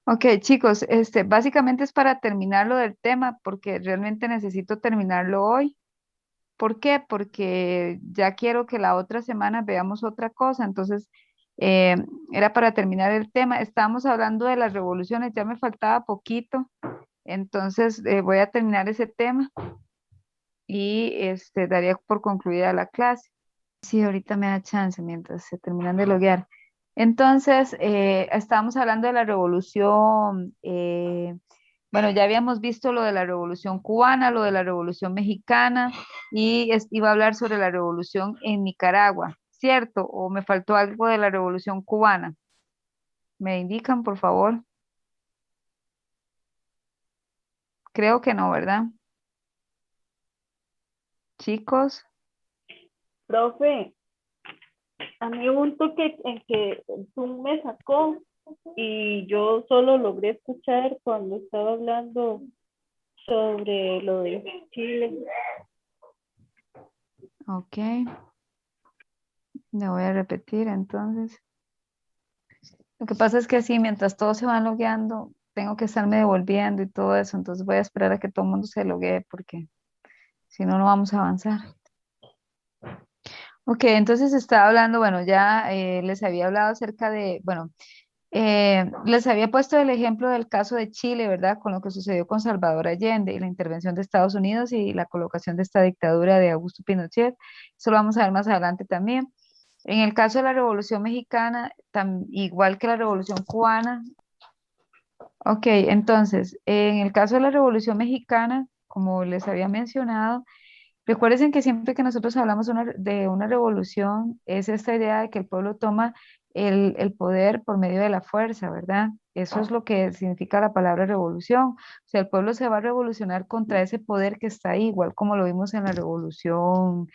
Ok, chicos, básicamente es para terminar lo del tema porque realmente necesito terminarlo hoy. ¿Por qué? Porque ya quiero que la otra semana veamos otra cosa. Entonces, eh, era para terminar el tema. Estábamos hablando de las revoluciones, ya me faltaba poquito. Entonces, voy a terminar ese tema y daría por concluida la clase. Sí, ahorita me da chance mientras se terminan de loguear. Entonces, estábamos hablando de la revolución. Bueno, ya habíamos visto lo de la revolución cubana, lo de la revolución mexicana y iba a hablar sobre la revolución en Nicaragua, ¿cierto? ¿O me faltó algo de la revolución cubana? ¿Me indican, por favor? Creo que no, ¿verdad? Chicos. Profe, a mí hubo un toque en que el Zoom me sacó y yo solo logré escuchar cuando estaba hablando sobre lo de Chile. Ok, le voy a repetir entonces. Lo que pasa es que así, mientras todos se van logueando, tengo que estarme devolviendo y todo eso. Entonces voy a esperar a que todo el mundo se loguee porque si no, no vamos a avanzar. Ok, entonces estaba hablando, bueno, ya les había hablado acerca de, bueno, les había puesto el ejemplo del caso de Chile, ¿verdad? Con lo que sucedió con Salvador Allende y la intervención de Estados Unidos y la colocación de esta dictadura de Augusto Pinochet. Eso lo vamos a ver más adelante también. En el caso de la Revolución Mexicana, igual que la Revolución Cubana. Ok, entonces, en el caso de la Revolución Mexicana, como les había mencionado, recuerden que siempre que nosotros hablamos de una revolución, es esta idea de que el pueblo toma el poder por medio de la fuerza, ¿verdad? Eso es lo que significa la palabra revolución. O sea, el pueblo se va a revolucionar contra ese poder que está ahí, igual como lo vimos en la revolución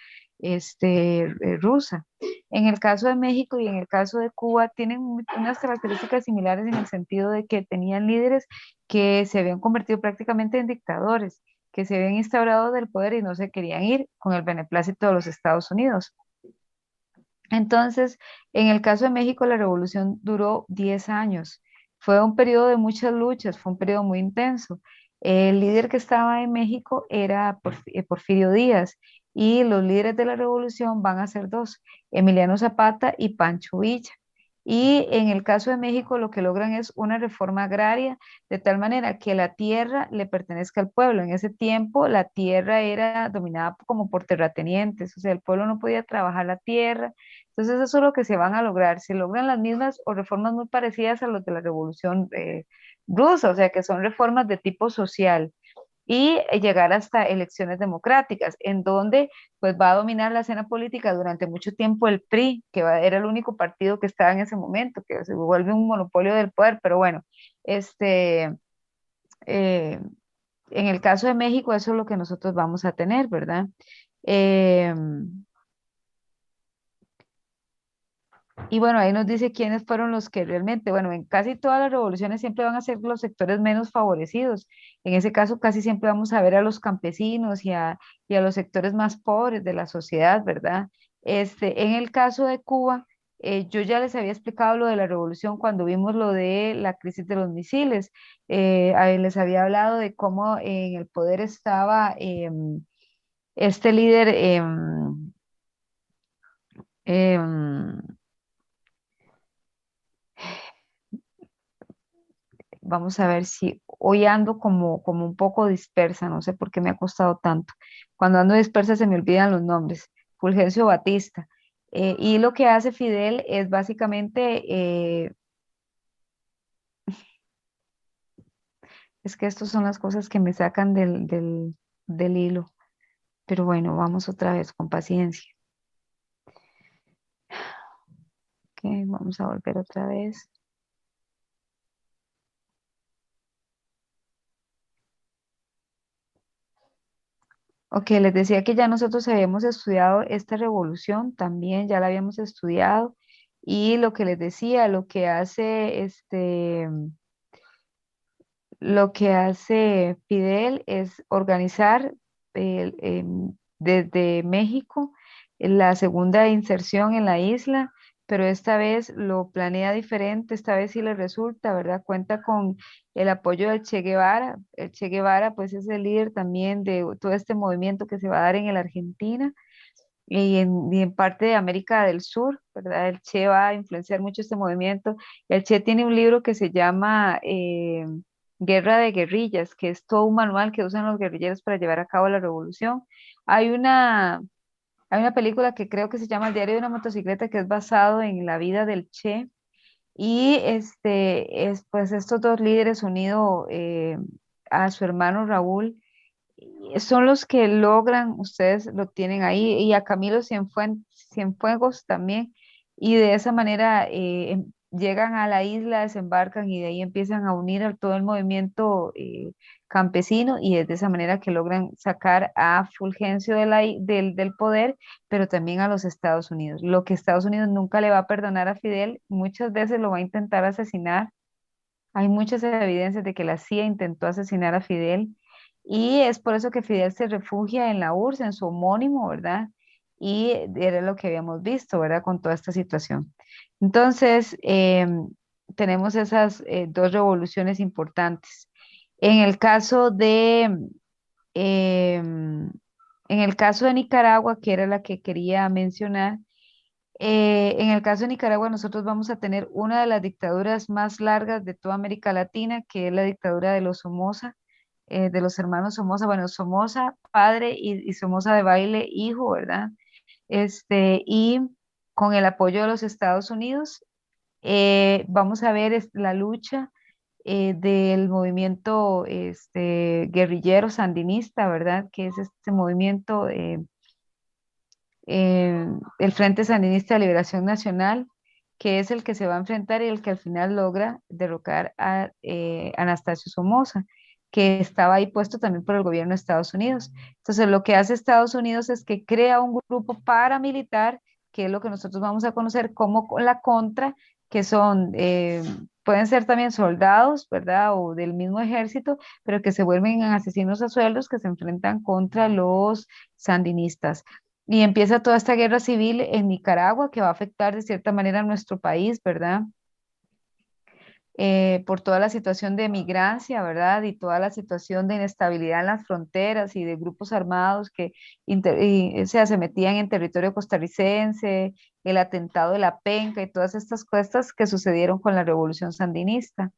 rusa. En el caso de México y en el caso de Cuba, tienen unas características similares en el sentido de que tenían líderes que se habían convertido prácticamente en dictadores, que se habían instaurado del poder y no se querían ir con el beneplácito de los Estados Unidos. Entonces, en el caso de México, la revolución duró 10 años. Fue un periodo de muchas luchas, fue un periodo muy intenso. El líder que estaba en México era Porfirio Díaz y los líderes de la revolución van a ser dos, Emiliano Zapata y Pancho Villa. Y en el caso de México lo que logran es una reforma agraria de tal manera que la tierra le pertenezca al pueblo. En ese tiempo la tierra era dominada como por terratenientes, o sea, el pueblo no podía trabajar la tierra. Entonces eso es lo que se van a lograr. Se logran las mismas o reformas muy parecidas a las de la Revolución Rusa, o sea, que son reformas de tipo social y llegar hasta elecciones democráticas, en donde pues va a dominar la escena política durante mucho tiempo el PRI, era el único partido que estaba en ese momento, que se vuelve un monopolio del poder, pero bueno, este, eh, en el caso de México eso es lo que nosotros vamos a tener, ¿verdad? Eh, Y bueno, ahí nos dice quiénes fueron los que realmente, bueno, en casi todas las revoluciones siempre van a ser los sectores menos favorecidos. En ese caso, casi siempre vamos a ver a los campesinos y a los sectores más pobres de la sociedad, ¿verdad? En el caso de Cuba, yo ya les había explicado lo de la revolución cuando vimos lo de la crisis de los misiles. Ahí les había hablado de cómo en el poder estaba este líder. Em, Vamos a ver si hoy ando como un poco dispersa, no sé por qué me ha costado tanto. Cuando ando dispersa se me olvidan los nombres. Fulgencio Batista. Y lo que hace Fidel es básicamente, es que estas son las cosas que me sacan del hilo. Pero bueno, vamos otra vez con paciencia. Ok, vamos a volver otra vez. Ok, les decía que ya nosotros habíamos estudiado esta revolución, también ya la habíamos estudiado, y lo que les decía, lo que hace Fidel es organizar desde México la segunda inserción en la isla, pero esta vez lo planea diferente, esta vez sí le resulta, ¿verdad? Cuenta con el apoyo del Che Guevara. El Che Guevara, pues, es el líder también de todo este movimiento que se va a dar en la Argentina y en parte de América del Sur, ¿verdad? El Che va a influenciar mucho este movimiento. El Che tiene un libro que se llama Guerra de Guerrillas, que es todo un manual que usan los guerrilleros para llevar a cabo la revolución. Hay una, hay una película que creo que se llama El diario de una motocicleta, que es basado en la vida del Che. Y pues estos dos líderes unidos a su hermano Raúl son los que logran, ustedes lo tienen ahí, y a Camilo Cienfuegos también, y de esa manera llegan a la isla, desembarcan y de ahí empiezan a unir a todo el movimiento campesino y es de esa manera que logran sacar a Fulgencio del poder, pero también a los Estados Unidos. Lo que Estados Unidos nunca le va a perdonar a Fidel, muchas veces lo va a intentar asesinar. Hay muchas evidencias de que la CIA intentó asesinar a Fidel y es por eso que Fidel se refugia en la URSS, en su homónimo, ¿verdad? Y era lo que habíamos visto, ¿verdad? Con toda esta situación. Entonces, tenemos esas dos revoluciones importantes. En el caso em, en el caso de Nicaragua, que era la que quería mencionar, en el caso de Nicaragua, nosotros vamos a tener una de las dictaduras más largas de toda América Latina, que es la dictadura de los Somoza, de los hermanos Somoza, bueno, Somoza padre y Somoza de Baile hijo, ¿verdad? Y con el apoyo de los Estados Unidos, vamos a ver la lucha del movimiento guerrillero sandinista, ¿verdad? Que es este movimiento el Frente Sandinista de Liberación Nacional, que es el que se va a enfrentar y el que al final logra derrocar a Anastasio Somoza, que estaba ahí puesto también por el gobierno de Estados Unidos. Entonces, lo que hace Estados Unidos es que crea un grupo paramilitar, que es lo que nosotros vamos a conocer como la Contra, que son, pueden ser también soldados, ¿verdad? O del mismo ejército, pero que se vuelven asesinos a sueldos que se enfrentan contra los sandinistas. Y empieza toda esta guerra civil en Nicaragua que va a afectar de cierta manera a nuestro país, ¿verdad? Por toda la situación de migrancia, ¿verdad? Y toda la situación de inestabilidad en las fronteras y de grupos armados que o sea, se metían en territorio costarricense, el atentado de la Penca y todas estas cosas que sucedieron con la revolución sandinista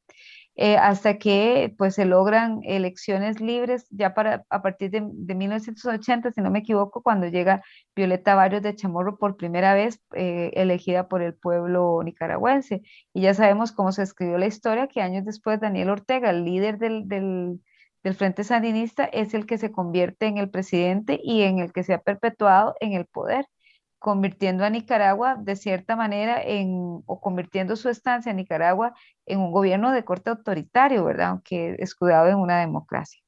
hasta que pues se logran elecciones libres ya a partir de 1980, si no me equivoco, cuando llega Violeta Barrios de Chamorro por primera vez elegida por el pueblo nicaragüense. Y ya sabemos cómo se escribió la historia, que años después Daniel Ortega, el líder del Frente Sandinista, es el que se convierte en el presidente y en el que se ha perpetuado en el poder convirtiendo a Nicaragua de cierta manera o convirtiendo su estancia en Nicaragua en un gobierno de corte autoritario, ¿verdad? Aunque escudado en una democracia.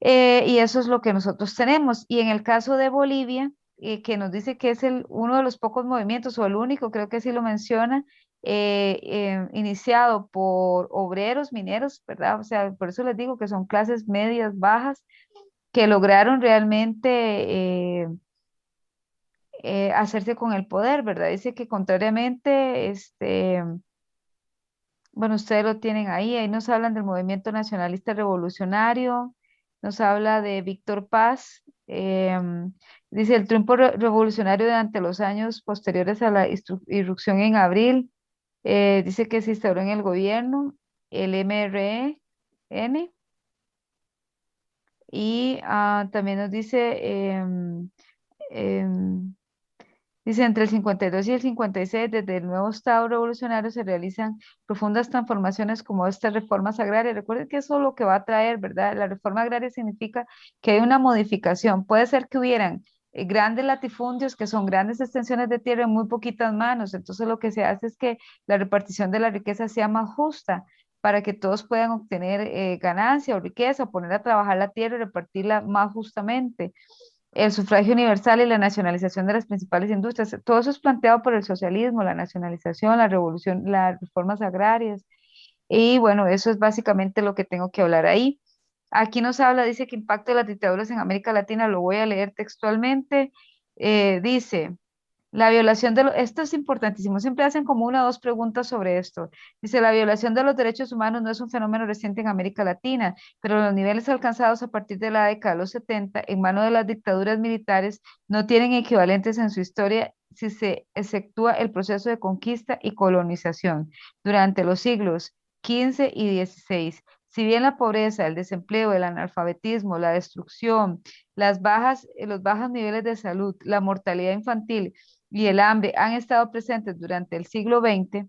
Y eso es lo que nosotros tenemos. Y en el caso de Bolivia, que nos dice que es uno de los pocos movimientos, o el único, creo que sí lo menciona, iniciado por obreros mineros, ¿verdad? O sea, por eso les digo que son clases medias, bajas, que lograron realmente hacerse con el poder, ¿verdad? Dice que contrariamente, bueno, ustedes lo tienen ahí nos hablan del movimiento nacionalista revolucionario, nos habla de Víctor Paz, dice el triunfo revolucionario durante los años posteriores a la irrupción en abril, dice que se instauró en el gobierno, el MRN, y también nos dice, em, dice, entre el 52 y el 56, desde el nuevo Estado revolucionario se realizan profundas transformaciones como estas reformas agrarias. Recuerden que eso es lo que va a traer, ¿verdad? La reforma agraria significa que hay una modificación. Puede ser que hubieran grandes latifundios, que son grandes extensiones de tierra en muy poquitas manos. Entonces lo que se hace es que la repartición de la riqueza sea más justa para que todos puedan obtener ganancia o riqueza, poner a trabajar la tierra y repartirla más justamente el sufragio universal y la nacionalización de las principales industrias. Todo eso es planteado por el socialismo, la nacionalización, la revolución, las reformas agrarias. Y bueno, eso es básicamente lo que tengo que hablar ahí. Aquí nos habla, dice que impacto de las dictaduras en América Latina, lo voy a leer textualmente. Dice, La violación de esto es importantísimo. Siempre hacen como una o dos preguntas sobre esto. Dice, la violación de los derechos humanos no es un fenómeno reciente en América Latina, pero los niveles alcanzados a partir de la década de los 70 en manos de las dictaduras militares no tienen equivalentes en su historia si se exceptúa el proceso de conquista y colonización durante los siglos XV y XVI. Si bien la pobreza, el desempleo, el analfabetismo, la destrucción, los bajos niveles de salud, la mortalidad infantil y el hambre han estado presentes durante el siglo XX,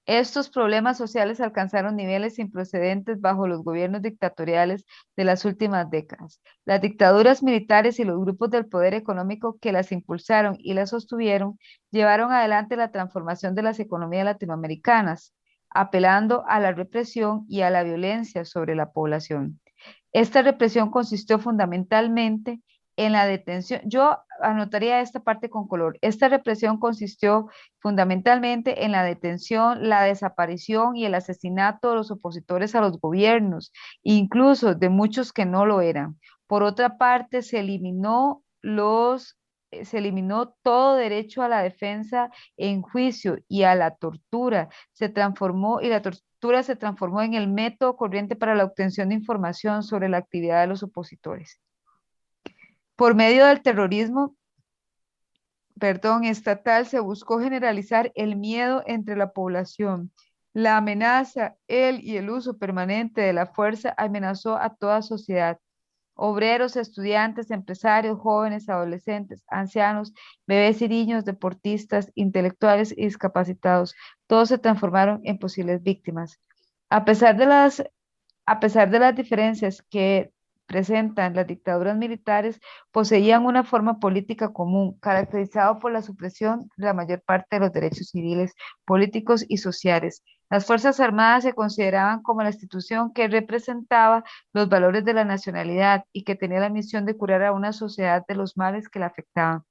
estos problemas sociales alcanzaron niveles sin precedentes bajo los gobiernos dictatoriales de las últimas décadas. Las dictaduras militares y los grupos del poder económico que las impulsaron y las sostuvieron llevaron adelante la transformación de las economías latinoamericanas, apelando a la represión y a la violencia sobre la población. Esta represión consistió fundamentalmente en la detención. Yo anotaría esta parte con color. Esta represión consistió fundamentalmente en la detención, la desaparición y el asesinato de los opositores a los gobiernos, incluso de muchos que no lo eran. Por otra parte, se eliminó todo derecho a la defensa en juicio y a la tortura. Se transformó y la tortura se transformó en el método corriente para la obtención de información sobre la actividad de los opositores. Por medio del terrorismo, estatal se buscó generalizar el miedo entre la población. La amenaza, el y el uso permanente de la fuerza amenazó a toda sociedad. Obreros, estudiantes, empresarios, jóvenes, adolescentes, ancianos, bebés y niños, deportistas, intelectuales y discapacitados, todos se transformaron en posibles víctimas. A pesar de las a pesar de las diferencias que presentan las dictaduras militares, poseían una forma política común, caracterizado por la supresión de la mayor parte de los derechos civiles, políticos y sociales. Las Fuerzas Armadas se consideraban como la institución que representaba los valores de la nacionalidad y que tenía la misión de curar a una sociedad de los males que la afectaban.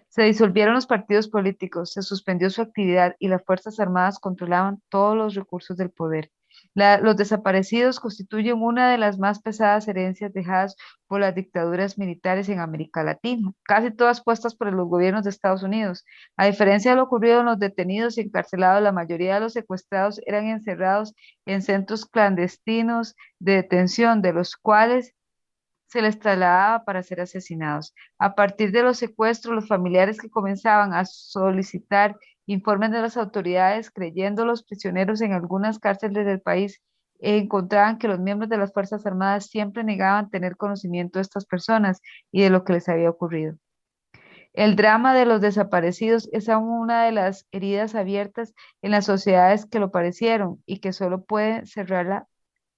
Se disolvieron los partidos políticos, se suspendió su actividad y las Fuerzas Armadas controlaban todos los recursos del poder. Los desaparecidos constituyen una de las más pesadas herencias dejadas por las dictaduras militares en América Latina, casi todas puestas por los gobiernos de Estados Unidos. A diferencia de lo ocurrido en los detenidos y encarcelados, la mayoría de los secuestrados eran encerrados en centros clandestinos de detención, de los cuales se les trasladaba para ser asesinados. A partir de los secuestros, los familiares que comenzaban a solicitar informes de las autoridades, creyendo los prisioneros en algunas cárceles del país, encontraban que los miembros de las Fuerzas Armadas siempre negaban tener conocimiento de estas personas y de lo que les había ocurrido. El drama de los desaparecidos es aún una de las heridas abiertas en las sociedades que lo padecieron y que solo puede cerrarla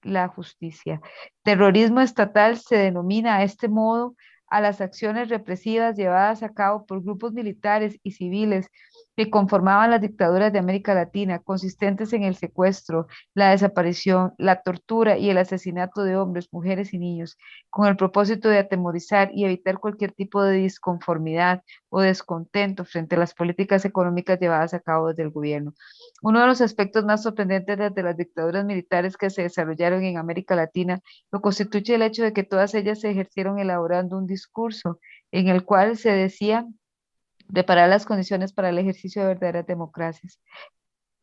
la justicia. Terrorismo estatal se denomina a este modo a las acciones represivas llevadas a cabo por grupos militares y civiles que conformaban las dictaduras de América Latina, consistentes en el secuestro, la desaparición, la tortura y el asesinato de hombres, mujeres y niños, con el propósito de atemorizar y evitar cualquier tipo de disconformidad o descontento frente a las políticas económicas llevadas a cabo desde el gobierno. Uno de los aspectos más sorprendentes de las dictaduras militares que se desarrollaron en América Latina lo constituye el hecho de que todas ellas se ejercieron elaborando un discurso en el cual se decía preparar las condiciones para el ejercicio de verdaderas democracias,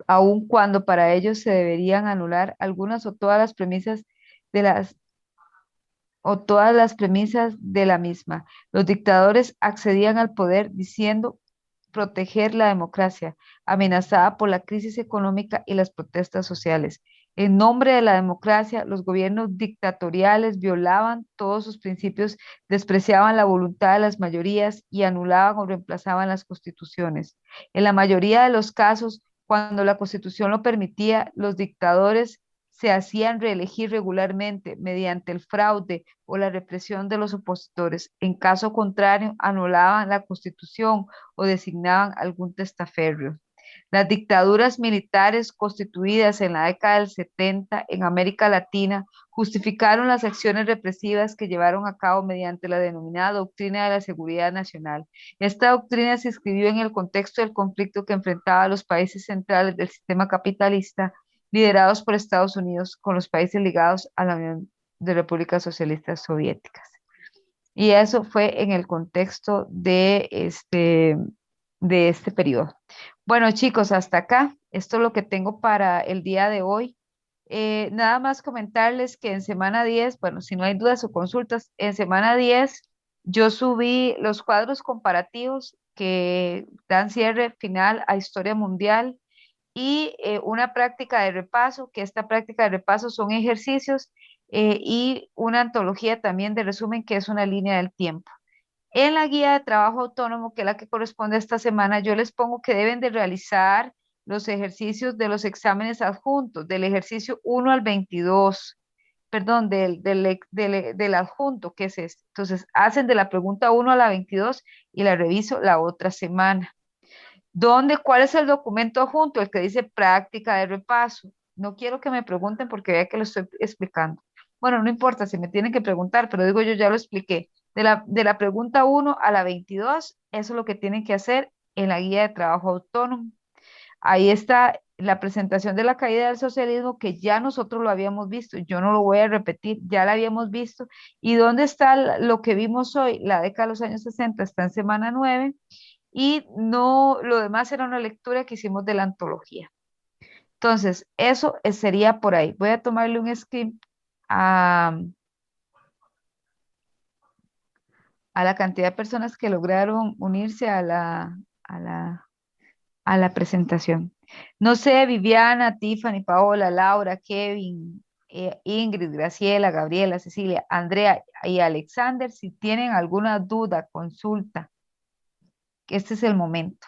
aun cuando para ello se deberían anular algunas de las todas las premisas de la misma. Los dictadores accedían al poder diciendo proteger la democracia, amenazada por la crisis económica y las protestas sociales. En nombre de la democracia, los gobiernos dictatoriales violaban todos sus principios, despreciaban la voluntad de las mayorías y anulaban o reemplazaban las constituciones. En la mayoría de los casos, cuando la constitución lo permitía, los dictadores se hacían reelegir regularmente mediante el fraude o la represión de los opositores. En caso contrario, anulaban la constitución o designaban algún testaferro. Las dictaduras militares constituidas en la década del 70 en América Latina justificaron las acciones represivas que llevaron a cabo mediante la denominada Doctrina de la Seguridad Nacional. Esta doctrina se inscribió en el contexto del conflicto que enfrentaba a los países centrales del sistema capitalista liderados por Estados Unidos con los países ligados a la Unión de Repúblicas Socialistas Soviéticas. Y eso fue en el contexto de este periodo. Bueno, chicos, hasta acá. Esto es lo que tengo para el día de hoy. Nada más comentarles que en semana 10, bueno, si no hay dudas o consultas, en semana 10 yo subí los cuadros comparativos que dan cierre final a Historia Mundial y una práctica de repaso, que esta práctica de repaso son ejercicios y una antología también de resumen, que es una línea del tiempo. En la guía de trabajo autónomo, que es la que corresponde a esta semana, yo les pongo que deben de realizar los ejercicios de los exámenes adjuntos, del ejercicio 1 al 22, perdón, del adjunto, que es este. Entonces, hacen de la pregunta 1 a la 22 y la reviso la otra semana. ¿Cuál es el documento adjunto? El que dice práctica de repaso. No quiero que me pregunten porque vea que lo estoy explicando. Bueno, no importa si me tienen que preguntar, pero digo yo ya lo expliqué. De la pregunta 1 a la 22, eso es lo que tienen que hacer en la guía de trabajo autónomo. Ahí está la presentación de la caída del socialismo, que ya nosotros lo habíamos visto. Yo no lo voy a repetir, ya la habíamos visto. ¿Y dónde está lo que vimos hoy? La década de los años 60 está en semana 9 y no, lo demás era una lectura que hicimos de la antología. Entonces, eso sería por ahí. Voy a tomarle un screen a, a la cantidad de personas que lograron unirse a la, a la presentación. No sé, Viviana, Tiffany, Paola, Laura, Kevin, Ingrid, Graciela, Gabriela, Cecilia, Andrea y Alexander, si tienen alguna duda, consulta, que este es el momento.